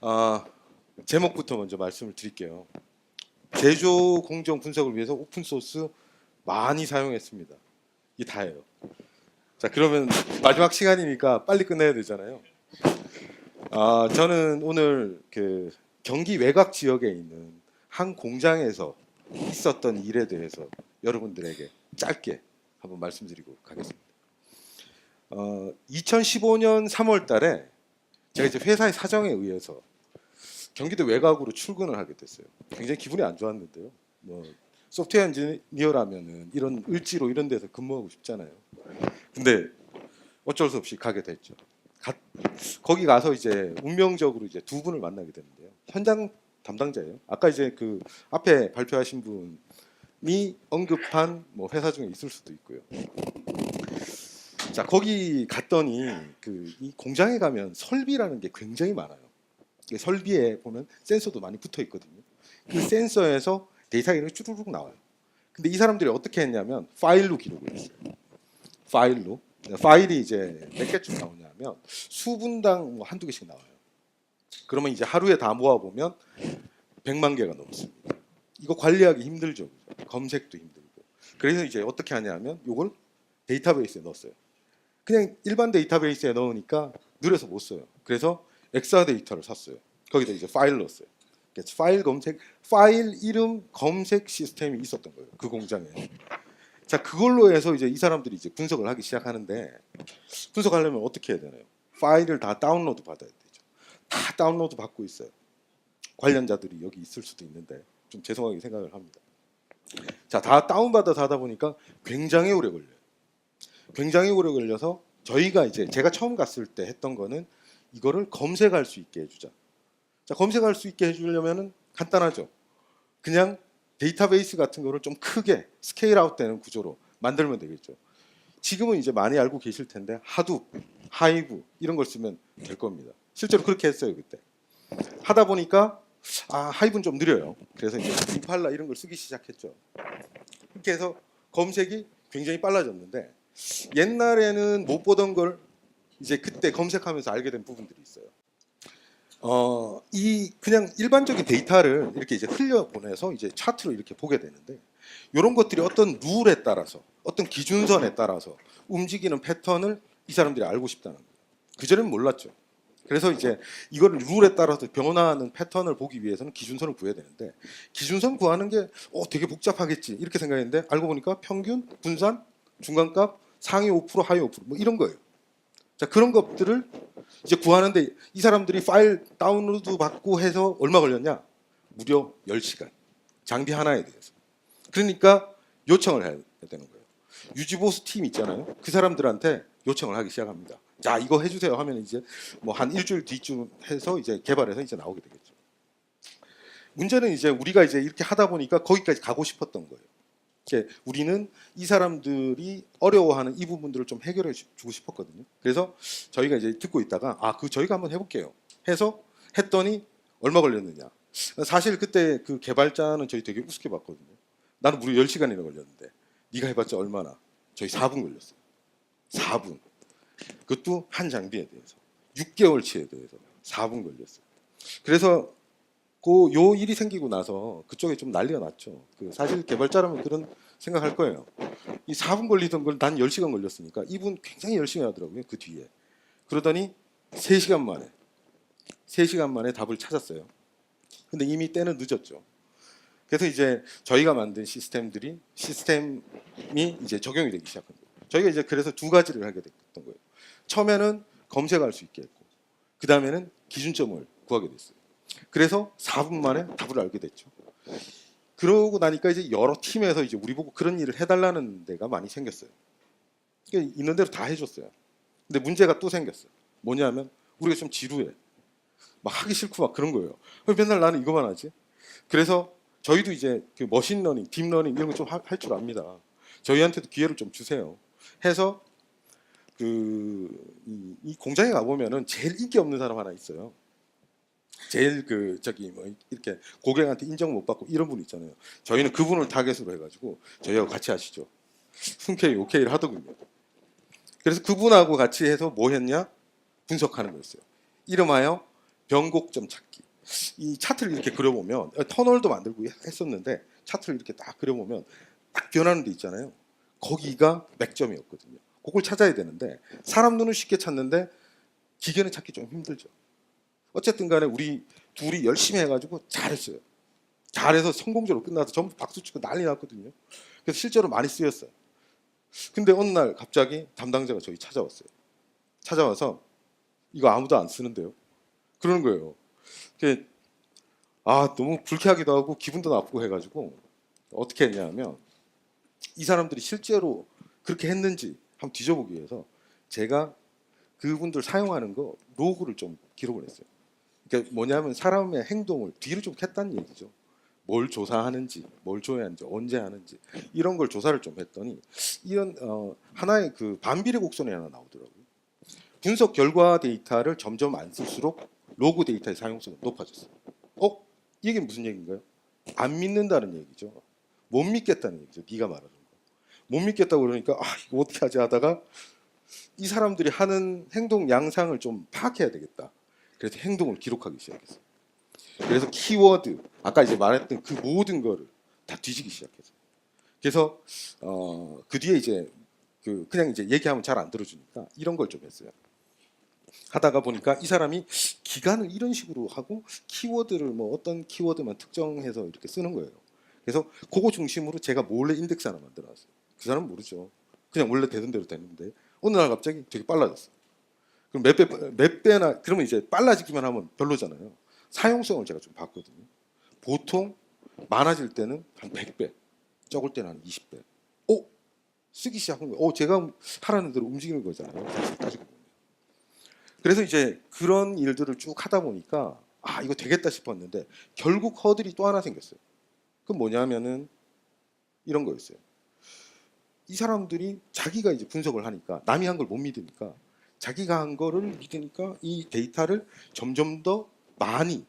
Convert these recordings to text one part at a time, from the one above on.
아, 제목부터 먼저 말씀을 드릴게요. 제조 공정 분석을 위해서 오픈 소스 많이 사용했습니다. 이게 다예요. 자, 그러면 마지막 시간이니까 빨리 끝내야 되잖아요. 저는 오늘 그 경기 외곽 지역에 있는 한 공장에서 있었던 일에 대해서 여러분들에게 짧게 한번 말씀드리고 가겠습니다. 2015년 3월 달에 제가 이제 회사의 사정에 의해서 경기도 외곽으로 출근을 하게 됐어요. 굉장히 기분이 안 좋았는데요. 뭐 소프트웨어 엔지니어라면은 이런 을지로 이런 데서 근무하고 싶잖아요. 근데 어쩔 수 없이 가게 됐죠. 거기 가서 이제 운명적으로 이제 두 분을 만나게 됐는데요. 현장 담당자예요. 아까 이제 그 앞에 발표하신 분이 언급한 뭐 회사 중에 있을 수도 있고요. 자, 거기 갔더니 이 공장에 가면 설비라는 게 굉장히 많아요. 설비에 보면 센서도 많이 붙어 있거든요. 그 센서에서 데이터가 이렇게 쭈루룩 나와요. 근데 이 사람들이 어떻게 했냐면 파일로 기록을 했어요. 파일로. 파일이 이제 몇 개쯤 나오냐면 수분당 뭐 한두 개씩 나와요. 그러면 이제 하루에 다 모아보면 100만 개가 넘습니다. 이거 관리하기 힘들죠. 검색도 힘들고. 그래서 이제 어떻게 하냐면 이걸 데이터베이스에 넣었어요. 그냥 일반 데이터베이스에 넣으니까 느려서 못 써요. 그래서 엑사 데이터를 샀어요. 거기다 이제 파일 넣었어요. 파일 검색, 파일 이름 검색 시스템이 있었던 거예요. 그 공장에. 자, 그걸로 해서 이제 이 사람들이 이제 분석을 하기 시작하는데 분석하려면 어떻게 해야 되나요? 파일을 다 다운로드 받아야 되죠. 다 다운로드 받고 있어요. 관련자들이 여기 있을 수도 있는데 좀 죄송하게 생각을 합니다. 자, 다 다운받아서 하다 보니까 굉장히 오래 걸려요. 굉장히 오래 걸려서 저희가 이제 제가 처음 갔을 때 했던 거는 이거를 검색할 수 있게 해주자. 자, 검색할 수 있게 해주려면은 간단하죠. 그냥 데이터베이스 같은 거를 좀 크게 스케일 아웃 되는 구조로 만들면 되겠죠. 지금은 이제 많이 알고 계실 텐데 하둡, 하이브 이런 걸 쓰면 될 겁니다. 실제로 그렇게 했어요 그때. 하다 보니까 하이브는 좀 느려요. 그래서 이제 임팔라 이런 걸 쓰기 시작했죠. 그렇게 해서 검색이 굉장히 빨라졌는데 옛날에는 못 보던 걸 이제 그때 검색하면서 알게 된 부분들이 있어요. 이 그냥 일반적인 데이터를 이렇게 이제 흘려 보내서 이제 차트로 이렇게 보게 되는데 이런 것들이 어떤 룰에 따라서 어떤 기준선에 따라서 움직이는 패턴을 이 사람들이 알고 싶다는 거예요. 그전에는 몰랐죠. 그래서 이제 이거를 룰에 따라서 변화하는 패턴을 보기 위해서는 기준선을 구해야 되는데 기준선 구하는 게 되게 복잡하겠지 이렇게 생각했는데 알고 보니까 평균, 분산, 중간값, 상위 5%, 하위 5%뭐 이런 거예요. 자, 그런 것들을 이제 구하는데 이 사람들이 파일 다운로드 받고 해서 얼마 걸렸냐? 무려 10시간. 장비 하나에 대해서. 그러니까 요청을 해야 되는 거예요. 유지보수 팀 있잖아요. 그 사람들한테 요청을 하기 시작합니다. 자, 이거 해주세요 하면 이제 뭐 한 일주일 뒤쯤 해서 이제 개발해서 이제 나오게 되겠죠. 문제는 이제 우리가 이제 이렇게 하다 보니까 거기까지 가고 싶었던 거예요. 이제 우리는 이 사람들이 어려워하는 이 부분들을 좀 해결해 주고 싶었거든요. 그래서 저희가 이제 듣고 있다가 저희가 한번 해볼게요. 해서 했더니 얼마 걸렸느냐. 사실 그때 그 개발자는 저희 되게 우습게 봤거든요. 나는 무려 10시간이나 걸렸는데 네가 해봤자 얼마나? 저희 4분 걸렸어요. 4분. 그것도 한 장비에 대해서 6개월치에 대해서 4분 걸렸어요. 그래서 요 일이 생기고 나서 그쪽에 좀 난리가 났죠. 사실 개발자라면 그런 생각할 거예요. 이 4분 걸리던 걸 난 10시간 걸렸으니까 이분 굉장히 열심히 하더라고요. 그 뒤에. 그러더니 3시간 만에 답을 찾았어요. 근데 이미 때는 늦었죠. 그래서 이제 저희가 만든 시스템이 이제 적용이 되기 시작한 거예요. 저희가 이제 그래서 두 가지를 하게 됐던 거예요. 처음에는 검색할 수 있게 했고, 그 다음에는 기준점을 구하게 됐어요. 그래서 4분 만에 답을 알게 됐죠. 그러고 나니까 이제 여러 팀에서 이제 우리 보고 그런 일을 해달라는 데가 많이 생겼어요. 그러니까 있는 대로 다 해줬어요. 근데 문제가 또 생겼어요. 뭐냐면 우리가 좀 지루해. 막 하기 싫고 막 그런 거예요. 맨날 나는 이거만 하지. 그래서 저희도 이제 그 머신러닝, 딥러닝 이런 거 좀 할 줄 압니다. 저희한테도 기회를 좀 주세요. 해서 이 공장에 가보면은 제일 인기 없는 사람 하나 있어요. 제일 이렇게 고객한테 인정 못 받고 이런 분 있잖아요. 저희는 그분을 타겟으로 해가지고 저희하고 같이 하시죠. 흔쾌히 오케이를 하더군요. 그래서 그분하고 같이 해서 뭐 했냐? 분석하는 거였어요. 이름하여 변곡점 찾기. 이 차트를 이렇게 그려보면 터널도 만들고 했었는데 차트를 이렇게 딱 그려보면 딱 변하는 데 있잖아요. 거기가 맥점이었거든요. 그걸 찾아야 되는데 사람 눈은 쉽게 찾는데 기계는 찾기 좀 힘들죠. 어쨌든 간에 우리 둘이 열심히 해가지고 잘했어요. 잘해서 성공적으로 끝나서 전부 박수 치고 난리 났거든요. 그래서 실제로 많이 쓰였어요. 근데 어느 날 갑자기 담당자가 저희 찾아왔어요. 찾아와서 이거 아무도 안 쓰는데요. 그러는 거예요. 너무 불쾌하기도 하고 기분도 나쁘고 해가지고 어떻게 했냐면 이 사람들이 실제로 그렇게 했는지 한번 뒤져보기 위해서 제가 그분들 사용하는 거 로그를 좀 기록을 했어요. 그러니까 뭐냐면 사람의 행동을 뒤를 좀 캤다는 얘기죠. 뭘 조사하는지, 뭘 줘야 하는지, 언제 하는지 이런 걸 조사를 좀 했더니 이런 하나의 그 반비례 곡선이 하나 나오더라고요. 분석 결과 데이터를 점점 안 쓸수록 로그 데이터의 사용성은 높아졌어요. 이게 무슨 얘기인가요? 안 믿는다는 얘기죠. 못 믿겠다는 얘기죠. 네가 말하는 거. 못 믿겠다고 그러니까 이거 어떻게 하지 하다가 이 사람들이 하는 행동 양상을 좀 파악해야 되겠다. 그래서 행동을 기록하기 시작했어요. 그래서 키워드, 아까 이제 말했던 그 모든 거를 다 뒤지기 시작했어요. 그래서 그 뒤에 이제 그냥 이제 얘기하면 잘 안 들어주니까 이런 걸 좀 했어요. 하다가 보니까 이 사람이 기간을 이런 식으로 하고 키워드를 뭐 어떤 키워드만 특정해서 이렇게 쓰는 거예요. 그래서 그거 중심으로 제가 몰래 인덱스 하나 만들어놨어요. 그 사람은 모르죠. 그냥 원래 되던 대로 됐는데 어느 날 갑자기 되게 빨라졌어요. 그럼 몇 배나 그러면 이제 빨라지기만 하면 별로잖아요. 사용성을 제가 좀 봤거든요. 보통 많아질 때는 한 100배, 적을 때는 한 20배. 쓰기 시작한 거예요. 제가 하라는 대로 움직이는 거잖아요. 사실 따지고 보면. 그래서 이제 그런 일들을 쭉 하다 보니까 이거 되겠다 싶었는데 결국 허들이 또 하나 생겼어요. 그건 뭐냐면은 이런 거였어요. 이 사람들이 자기가 이제 분석을 하니까 남이 한 걸 못 믿으니까 자기가 한 거를 믿으니까 이 데이터를 점점 더 많이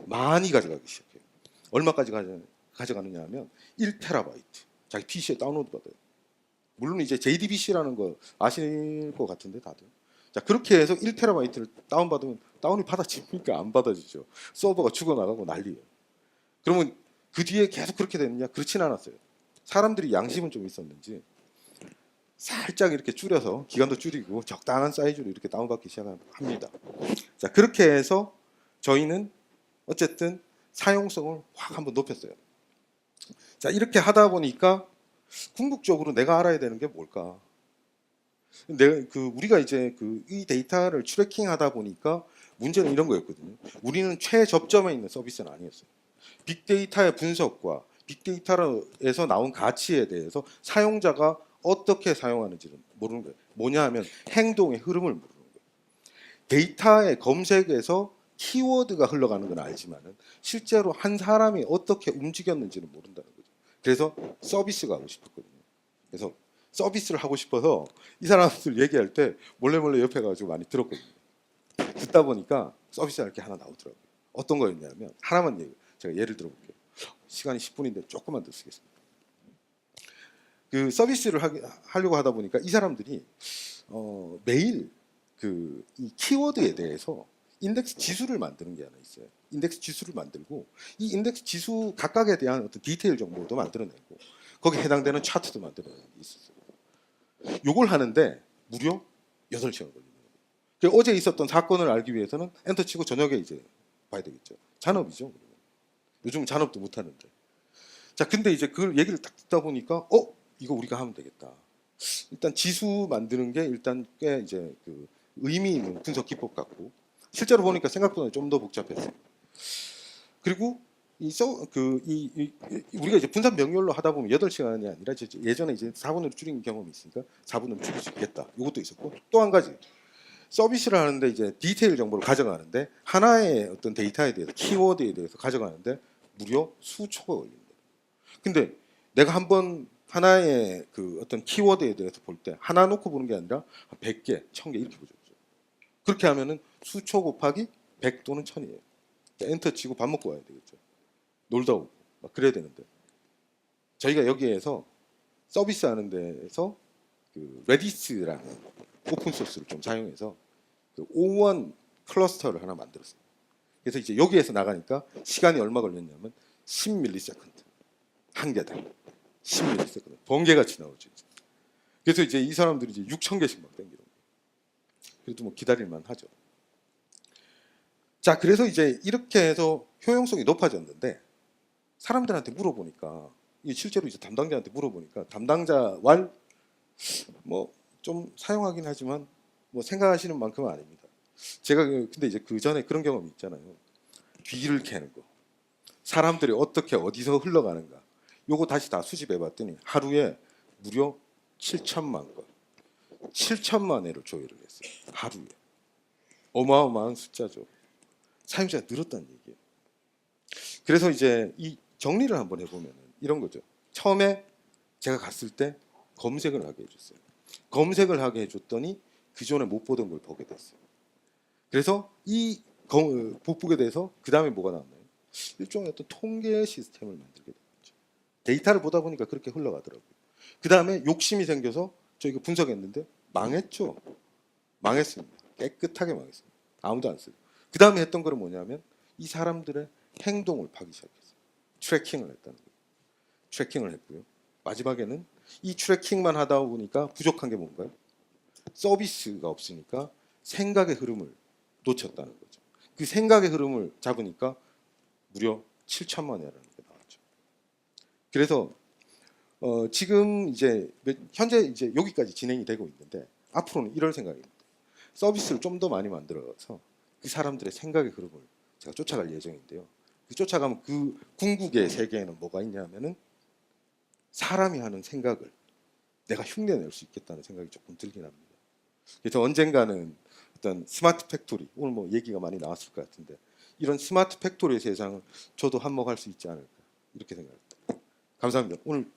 가져가기 시작해요. 얼마까지 가져가느냐 하면 1테라바이트 자기 PC에 다운로드 받아요. 물론 이제 JDBC라는 거 아실 것 같은데 다들. 자, 그렇게 해서 1테라바이트를 다운받으면 다운이 받아집니까? 안 받아지죠. 서버가 죽어나가고 난리예요. 그러면 그 뒤에 계속 그렇게 됐느냐? 그렇진 않았어요. 사람들이 양심은 좀 있었는지 살짝 이렇게 줄여서 기간도 줄이고 적당한 사이즈로 이렇게 다운받기 시작합니다. 자, 그렇게 해서 저희는 어쨌든 사용성을 확 한번 높였어요. 자, 이렇게 하다 보니까 궁극적으로 내가 알아야 되는 게 뭘까? 우리가 이제 이 데이터를 트래킹하다 보니까 문제는 이런 거였거든요. 우리는 최접점에 있는 서비스는 아니었어요. 빅데이터의 분석과 빅데이터에서 나온 가치에 대해서 사용자가 어떻게 사용하는지를 모르는 거예요. 뭐냐 하면 행동의 흐름을 모르는 거예요. 데이터의 검색에서 키워드가 흘러가는 건 알지만은 실제로 한 사람이 어떻게 움직였는지는 모른다는 거죠. 그래서 서비스가 하고 싶었거든요. 그래서 서비스를 하고 싶어서 이 사람들 얘기할 때 몰래 옆에 가지고 많이 들었거든요. 듣다 보니까 서비스가 이렇게 하나 나오더라고요. 어떤 거였냐면 하나만 제가 예를 들어볼게요. 시간이 10분인데 조금만 더 쓰겠습니다. 그 서비스를 하려고 하다 보니까 이 사람들이 매일 이 키워드에 대해서 인덱스 지수를 만드는 게 하나 있어요. 인덱스 지수를 만들고 이 인덱스 지수 각각에 대한 어떤 디테일 정보도 만들어내고 거기에 해당되는 차트도 만들어내는 게 있었어요. 요걸 하는데 무려 8시간 걸립니다. 어제 있었던 사건을 알기 위해서는 엔터 치고 저녁에 이제 봐야 되겠죠. 잔업이죠. 요즘 잔업도 못 하는데. 자, 근데 이제 그 얘기를 딱 듣다 보니까 이거 우리가 하면 되겠다. 일단 지수 만드는 게 일단 꽤 이제 의미 있는 분석 기법 같고 실제로 보니까 생각보다 좀 더 복잡했어요. 그리고 우리가 이제 분산 명령로 하다 보면 8시간이 아니라 예전에 이제 4분으로 줄인 경험이 있으니까 4분으로 줄일 수 있겠다. 이것도 있었고 또 한 가지 서비스를 하는데 이제 디테일 정보를 가져가는데 하나의 어떤 데이터에 대해서 키워드에 대해서 가져가는데 무려 수초가 걸립니다. 근데 내가 한번 하나의 어떤 키워드에 대해서 볼 때 하나 놓고 보는 게 아니라 100개, 1000개 이렇게 보죠. 그렇게 하면은 수초 곱하기 100 또는 1000이에요. 엔터 치고 밥 먹고 와야 되겠죠. 놀다 오고 막 그래야 되는데 저희가 여기에서 서비스 하는 데에서 레디스라는 오픈 소스를 좀 사용해서 O1 클러스터를 하나 만들었어요. 그래서 이제 여기에서 나가니까 시간이 얼마 걸렸냐면 10ms 한 개당 10ms 번개같이 나오죠. 이제. 그래서 이제 이 사람들이 이제 6,000개씩 막 땡기는 거예요. 그래도 뭐 기다릴만 하죠. 자, 그래서 이제 이렇게 해서 효용성이 높아졌는데 사람들한테 물어보니까 이 실제로 이제 담당자한테 물어보니까 담당자 뭐 좀 사용하긴 하지만 뭐 생각하시는 만큼은 아닙니다. 제가 근데 이제 그 전에 그런 경험이 있잖아요. 귀를 캐는 거, 사람들이 어떻게 어디서 흘러가는가, 요거 다시 다 수집해봤더니 하루에 무려 7천만 건, 7천만 회를 조회를 했어요. 하루에. 어마어마한 숫자죠. 사용자가 늘었다는 얘기예요. 그래서 이제 이 정리를 한번 해보면 이런 거죠. 처음에 제가 갔을 때 검색을 하게 해줬어요. 검색을 하게 해줬더니 그전에 못 보던 걸 보게 됐어요. 그래서 못 보게 돼서 그 다음에 뭐가 나왔나요? 일종의 어떤 통계 시스템을 만들게 됐죠. 데이터를 보다 보니까 그렇게 흘러가더라고요. 그 다음에 욕심이 생겨서 저희가 분석했는데 망했죠. 망했습니다. 깨끗하게 망했습니다. 아무도 안 쓰고. 그 다음에 했던 거는 뭐냐면 이 사람들의 행동을 파기 시작했어요. 트래킹을 했다는 거예요. 트래킹을 했고요. 마지막에는 이 트래킹만 하다 보니까 부족한 게 뭔가요? 서비스가 없으니까 생각의 흐름을 놓쳤다는 거죠. 그 생각의 흐름을 잡으니까 무려 7천만 회라는 게 나왔죠. 그래서 지금 이제 현재 이제 여기까지 진행이 되고 있는데 앞으로는 이럴 생각입니다. 서비스를 좀 더 많이 만들어서 그 사람들의 생각의 흐름을 제가 쫓아갈 예정인데요. 그 쫓아가면 그 궁극의 세계에는 뭐가 있냐면은 사람이 하는 생각을 내가 흉내낼 수 있겠다는 생각이 조금 들긴 합니다. 그래서 언젠가는 어떤 스마트 팩토리, 오늘 뭐 얘기가 많이 나왔을 것 같은데 이런 스마트 팩토리의 세상을 저도 한몫할 수 있지 않을까 이렇게 생각합니다. 감사합니다. 오늘